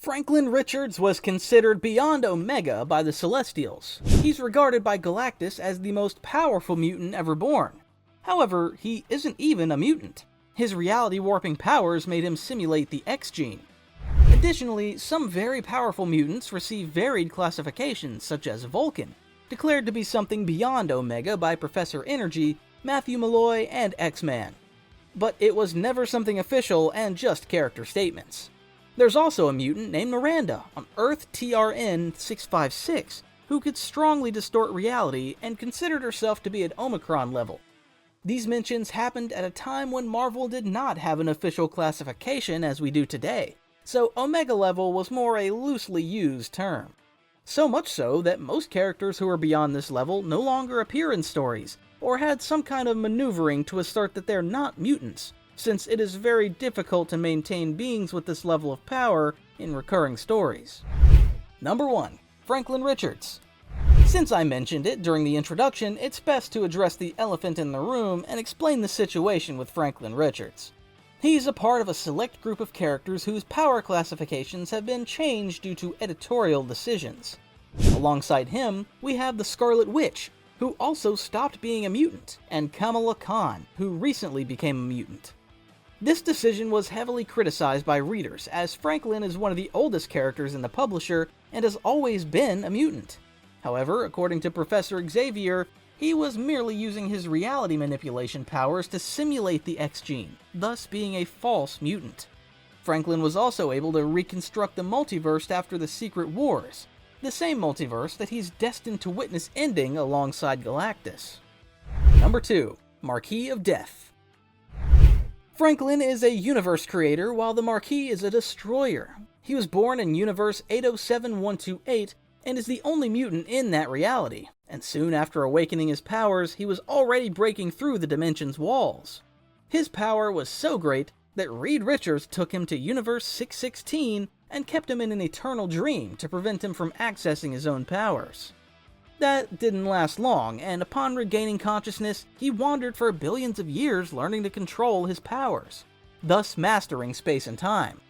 Franklin Richards was considered beyond Omega by the Celestials. He's regarded by Galactus as the most powerful mutant ever born. However, he isn't even a mutant. His reality-warping powers made him simulate the X gene. Additionally, some very powerful mutants receive varied classifications, such as Vulcan, declared to be something beyond Omega by Professor Energy, Matthew Malloy, and X-Man. But it was never something official and just character statements. There's also a mutant named Miranda on Earth TRN-656 who could strongly distort reality and considered herself to be at Omicron level. These mentions happened at a time when Marvel did not have an official classification as we do today, so Omega level was more a loosely used term. So much so that most characters who are beyond this level no longer appear in stories, or had some kind of maneuvering to assert that they're not mutants, since it is very difficult to maintain beings with this level of power in recurring stories. Number 1. Franklin Richards. Since I mentioned it during the introduction, it's best to address the elephant in the room and explain the situation with Franklin Richards. He's a part of a select group of characters whose power classifications have been changed due to editorial decisions. Alongside him, we have the Scarlet Witch, who also stopped being a mutant, and Kamala Khan, who recently became a mutant. This decision was heavily criticized by readers, as Franklin is one of the oldest characters in the publisher and has always been a mutant. However, according to Professor Xavier, he was merely using his reality manipulation powers to simulate the X gene, thus being a false mutant. Franklin was also able to reconstruct the multiverse after the Secret Wars, the same multiverse that he's destined to witness ending alongside Galactus. Number 2. Marquis of Death. Franklin is a universe creator, while the Marquis is a destroyer. He was born in Universe 807128 and is the only mutant in that reality, and soon after awakening his powers, he was already breaking through the dimension's walls. His power was so great that Reed Richards took him to Universe 616 and kept him in an eternal dream to prevent him from accessing his own powers. That didn't last long, and upon regaining consciousness, he wandered for billions of years learning to control his powers, thus mastering space and time.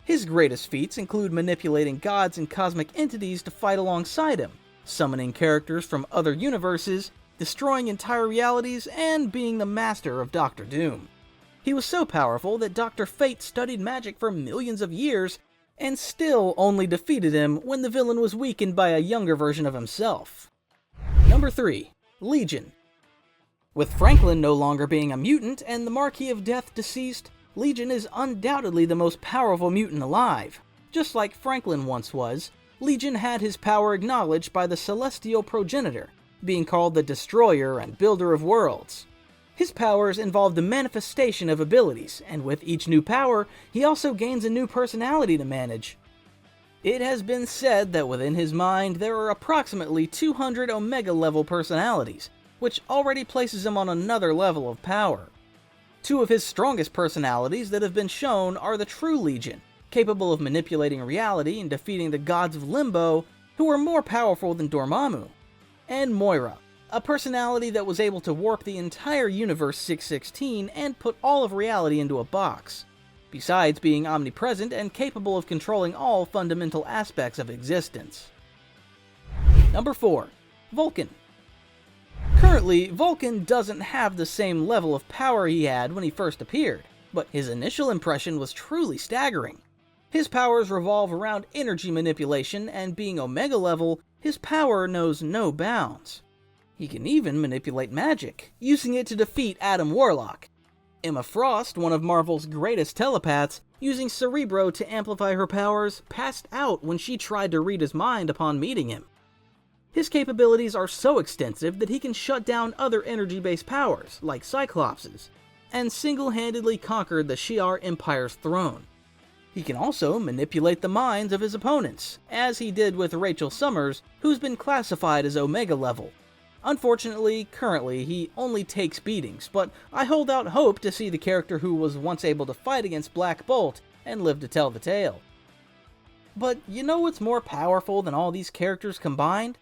His greatest feats include manipulating gods and cosmic entities to fight alongside him, summoning characters from other universes, destroying entire realities, and being the master of Doctor Doom. He was so powerful that Dr. Fate studied magic for millions of years and still only defeated him when the villain was weakened by a younger version of himself. Number 3. Legion. With Franklin no longer being a mutant and the Marquis of Death deceased, Legion is undoubtedly the most powerful mutant alive. Just like Franklin once was, Legion had his power acknowledged by the celestial progenitor, being called the Destroyer and Builder of Worlds. His powers involve the manifestation of abilities, and with each new power, he also gains a new personality to manage. It has been said that within his mind there are approximately 200 Omega-level personalities, which already places him on another level of power. Two of his strongest personalities that have been shown are the True Legion, capable of manipulating reality and defeating the gods of Limbo, who are more powerful than Dormammu, and Moira, a personality that was able to warp the entire Universe 616 and put all of reality into a box, besides being omnipresent and capable of controlling all fundamental aspects of existence. Number 4. Vulcan. Currently, Vulcan doesn't have the same level of power he had when he first appeared, but his initial impression was truly staggering. His powers revolve around energy manipulation, and being Omega level, his power knows no bounds. He can even manipulate magic, using it to defeat Adam Warlock. Emma Frost, one of Marvel's greatest telepaths, using Cerebro to amplify her powers, passed out when she tried to read his mind upon meeting him. His capabilities are so extensive that he can shut down other energy-based powers, like Cyclops's, and single-handedly conquered the Shi'ar Empire's throne. He can also manipulate the minds of his opponents, as he did with Rachel Summers, who's been classified as Omega level. Unfortunately, currently, he only takes beatings, but I hold out hope to see the character who was once able to fight against Black Bolt and live to tell the tale. But you know what's more powerful than all these characters combined?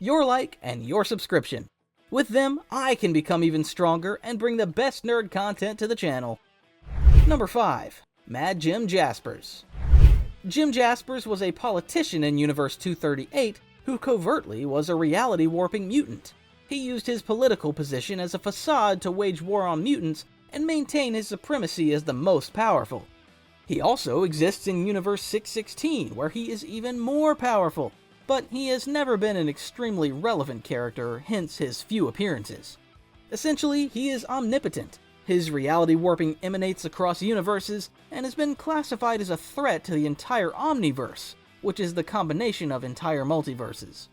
Your like and your subscription. With them, I can become even stronger and bring the best nerd content to the channel. Number 5. Mad Jim Jaspers. Jim Jaspers was a politician in Universe 238 who covertly was a reality-warping mutant. He used his political position as a facade to wage war on mutants and maintain his supremacy as the most powerful. He also exists in Universe 616, where he is even more powerful, but he has never been an extremely relevant character, hence his few appearances. Essentially, he is omnipotent. His reality warping emanates across universes and has been classified as a threat to the entire Omniverse, which is the combination of entire multiverses.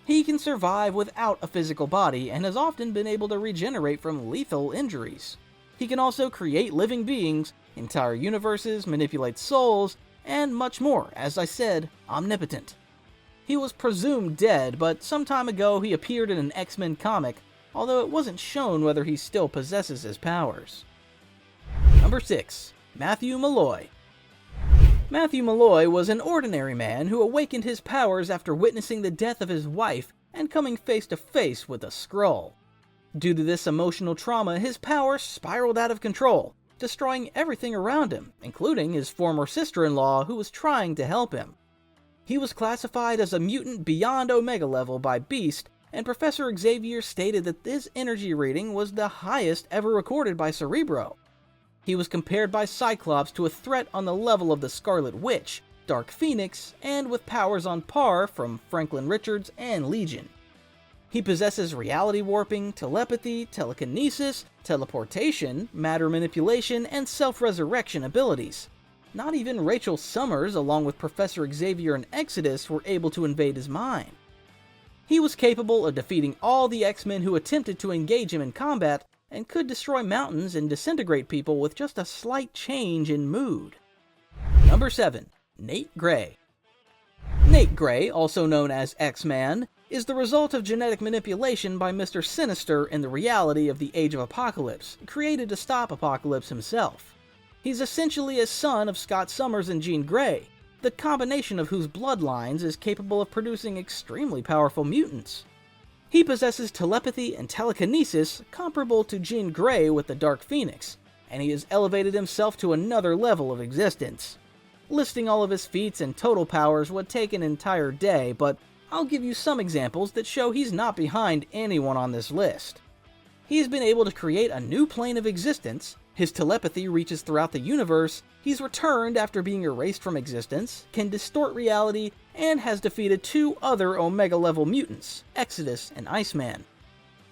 He can survive without a physical body and has often been able to regenerate from lethal injuries. He can also create living beings, entire universes, manipulate souls, and much more. As I said, omnipotent. He was presumed dead, but some time ago he appeared in an X-Men comic, although it wasn't shown whether he still possesses his powers. Number 6. Matthew Malloy. Matthew Malloy was an ordinary man who awakened his powers after witnessing the death of his wife and coming face to face with a Skrull. Due to this emotional trauma, his powers spiraled out of control, destroying everything around him, including his former sister-in-law who was trying to help him. He was classified as a mutant beyond Omega level by Beast, and Professor Xavier stated that this energy reading was the highest ever recorded by Cerebro. He was compared by Cyclops to a threat on the level of the Scarlet Witch, Dark Phoenix, and with powers on par from Franklin Richards and Legion. He possesses reality warping, telepathy, telekinesis, teleportation, matter manipulation, and self-resurrection abilities. Not even Rachel Summers, along with Professor Xavier and Exodus, were able to invade his mind. He was capable of defeating all the X-Men who attempted to engage him in combat, and could destroy mountains and disintegrate people with just a slight change in mood. Number 7. Nate Gray. Nate Gray, also known as X-Man, is the result of genetic manipulation by Mr. Sinister in the reality of the Age of Apocalypse, created to stop Apocalypse himself. He's essentially a son of Scott Summers and Jean Grey, the combination of whose bloodlines is capable of producing extremely powerful mutants. He possesses telepathy and telekinesis comparable to Jean Grey with the Dark Phoenix, and he has elevated himself to another level of existence. Listing all of his feats and total powers would take an entire day, but I'll give you some examples that show he's not behind anyone on this list. He has been able to create a new plane of existence, his telepathy reaches throughout the universe, he's returned after being erased from existence, can distort reality, and has defeated 2 other Omega-level mutants, Exodus and Iceman.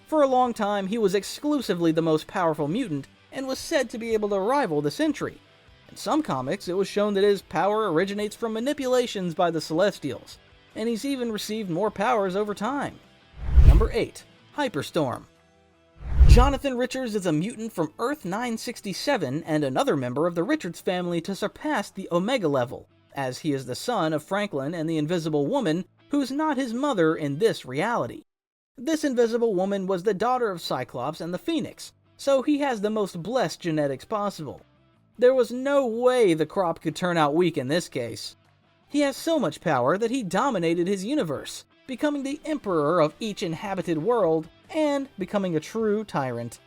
For a long time, he was exclusively the most powerful mutant, and was said to be able to rival the Sentry. In some comics, it was shown that his power originates from manipulations by the Celestials, and he's even received more powers over time. Number 8. Hyperstorm. Jonathan Richards is a mutant from Earth 967 and another member of the Richards family to surpass the Omega level, as he is the son of Franklin and the Invisible Woman, who's not his mother in this reality. This Invisible Woman was the daughter of Cyclops and the Phoenix, so he has the most blessed genetics possible. There was no way the crop could turn out weak in this case. He has so much power that he dominated his universe, becoming the emperor of each inhabited world, and becoming a true tyrant.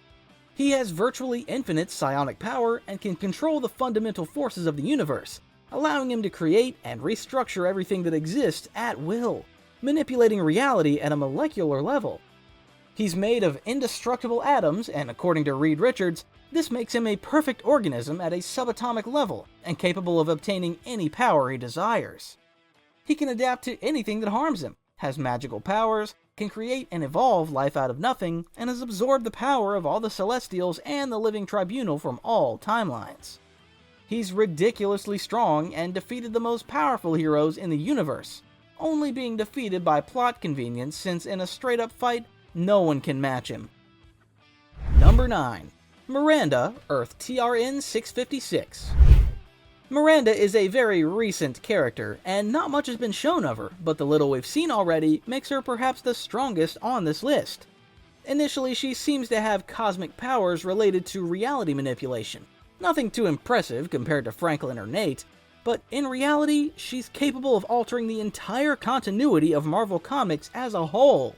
He has virtually infinite psionic power and can control the fundamental forces of the universe, allowing him to create and restructure everything that exists at will, manipulating reality at a molecular level. He's made of indestructible atoms, and according to Reed Richards, this makes him a perfect organism at a subatomic level, and capable of obtaining any power he desires. He can adapt to anything that harms him, has magical powers, can create and evolve life out of nothing, and has absorbed the power of all the Celestials and the Living Tribunal from all timelines. He's ridiculously strong and defeated the most powerful heroes in the universe, only being defeated by plot convenience since in a straight-up fight, no one can match him. Number 9. Miranda, Earth TRN 656. Miranda is a very recent character, and not much has been shown of her, but the little we've seen already makes her perhaps the strongest on this list. Initially, she seems to have cosmic powers related to reality manipulation. Nothing too impressive compared to Franklin or Nate, but in reality, she's capable of altering the entire continuity of Marvel Comics as a whole,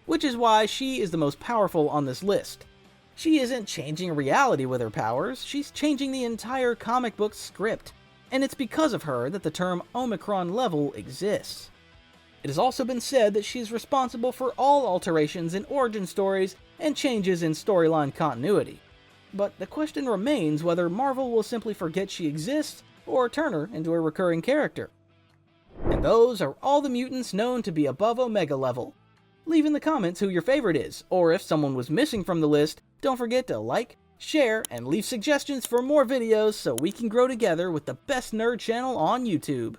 which is why she is the most powerful on this list. She isn't changing reality with her powers, she's changing the entire comic book script. and it's because of her that the term Omicron level exists. It has also been said that she's responsible for all alterations in origin stories and changes in storyline continuity. But the question remains whether Marvel will simply forget she exists or turn her into a recurring character. And those are all the mutants known to be above Omega level. Leave in the comments who your favorite is, or if someone was missing from the list, don't forget to like, share, and leave suggestions for more videos so we can grow together with the best nerd channel on YouTube.